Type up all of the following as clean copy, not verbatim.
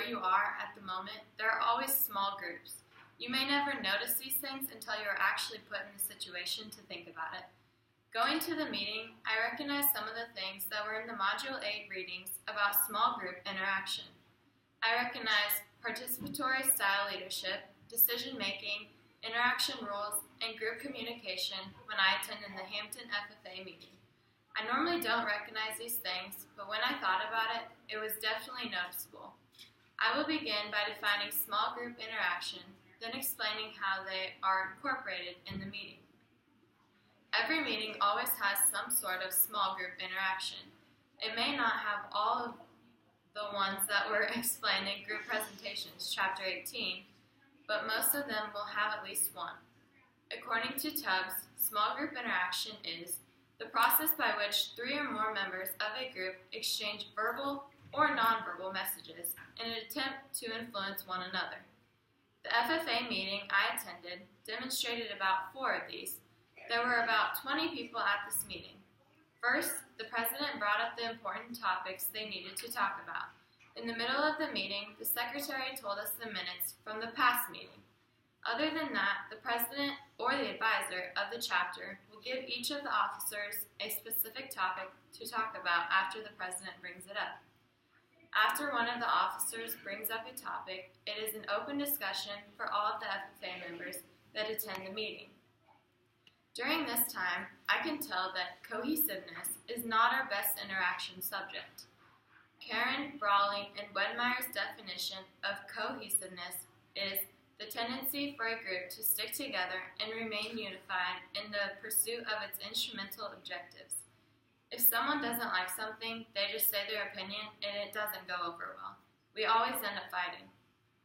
where you are at the moment, there are always small groups. You may never notice these things until you are actually put in the situation to think about it. Going to the meeting, I recognized some of the things that were in the Module 8 readings about small group interaction. I recognized participatory style leadership, decision-making, interaction rules, and group communication when I attended the Hampton FFA meeting. I normally don't recognize these things, but when I thought about it, it was definitely noticeable. I will begin by defining small group interaction, then explaining how they are incorporated in the meeting. Every meeting always has some sort of small group interaction. It may not have all of the ones that were explained in Group Presentations, Chapter 18, but most of them will have at least one. According to Tubbs, small group interaction is the process by which 3 or more members of a group exchange verbal or nonverbal messages in an attempt to influence one another. The FFA meeting I attended demonstrated about 4 of these. There were about 20 people at this meeting. First, the president brought up the important topics they needed to talk about. In the middle of the meeting, the secretary told us the minutes from the past meeting. Other than that, the president or the advisor of the chapter will give each of the officers a specific topic to talk about after the president brings it up. After one of the officers brings up a topic, it is an open discussion for all of the FFA members that attend the meeting. During this time, I can tell that cohesiveness is not our best interaction subject. Karen, Brawley, and Wedmeier's definition of cohesiveness is the tendency for a group to stick together and remain unified in the pursuit of its instrumental objectives. If someone doesn't like something, they just say their opinion and it doesn't go over well. We always end up fighting.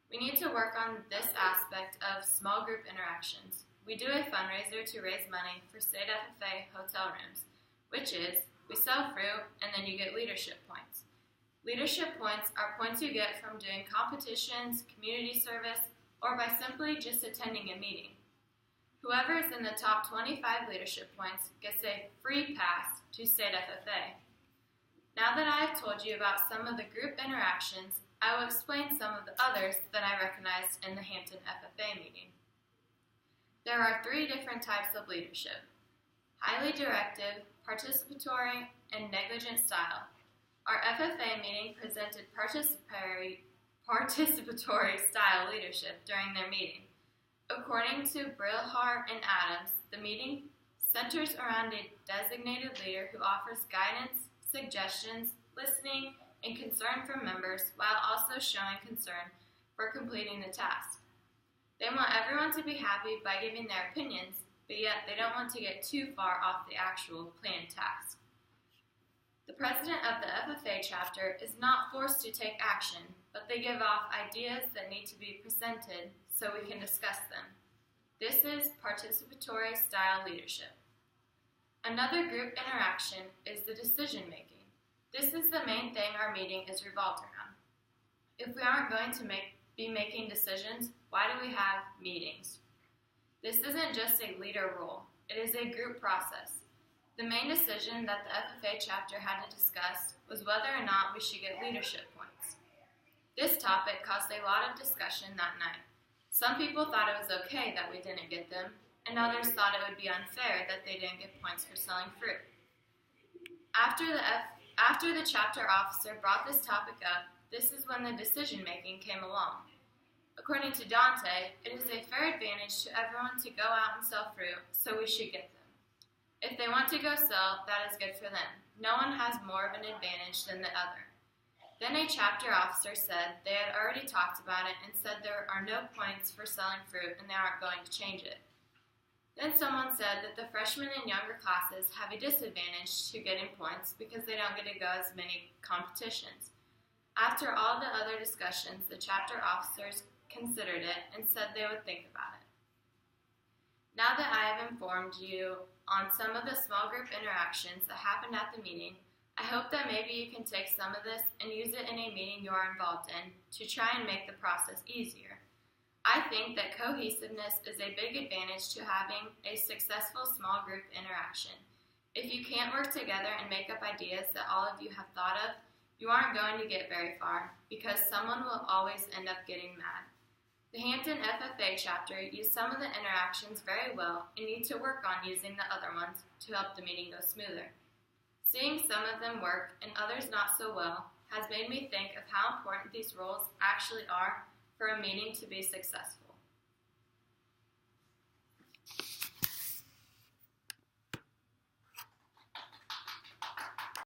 We need to work on this aspect of small group interactions. We do a fundraiser to raise money for State FFA hotel rooms, which is we sell fruit and then you get leadership points. Leadership points are points you get from doing competitions, community service, or by simply just attending a meeting. Whoever is in the top 25 leadership points gets a free pass to State FFA. Now that I have told you about some of the group interactions, I will explain some of the others that I recognized in the Hampton FFA meeting. There are 3 different types of leadership: highly directive, participatory, and negligent style. Our FFA meeting presented participatory style leadership during their meeting. According to Brilhart and Adams, the meeting centers around a designated leader who offers guidance, suggestions, listening, and concern from members while also showing concern for completing the task. They want everyone to be happy by giving their opinions, but yet they don't want to get too far off the actual planned task. The president of the FFA chapter is not forced to take action, but they give off ideas that need to be presented so we can discuss them. This is participatory style leadership. Another group interaction is the decision making. This is the main thing our meeting is revolved around. If we aren't going to be making decisions, why do we have meetings? This isn't just a leader role, it is a group process. The main decision that the FFA chapter had to discuss was whether or not we should get leadership points. This topic caused a lot of discussion that night. Some people thought it was okay that we didn't get them, and others thought it would be unfair that they didn't get points for selling fruit. After the chapter officer brought this topic up, this is when the decision-making came along. According to Dante, it is a fair advantage to everyone to go out and sell fruit, so we should get them. If they want to go sell, that is good for them. No one has more of an advantage than the other. Then a chapter officer said they had already talked about it and said there are no points for selling fruit and they aren't going to change it. Then someone said that the freshmen and younger classes have a disadvantage to getting points because they don't get to go as many competitions. After all the other discussions, the chapter officers considered it and said they would think about it. Now that I have informed you on some of the small group interactions that happened at the meeting, I hope that maybe you can take some of this and use it in a meeting you are involved in to try and make the process easier. I think that cohesiveness is a big advantage to having a successful small group interaction. If you can't work together and make up ideas that all of you have thought of, You aren't going to get very far because someone will always end up getting mad. The Hampton FFA chapter used some of the interactions very well and need to work on using the other ones to help the meeting go smoother. Seeing some of them work and others not so well has made me think of how important these rules actually are for a meeting to be successful.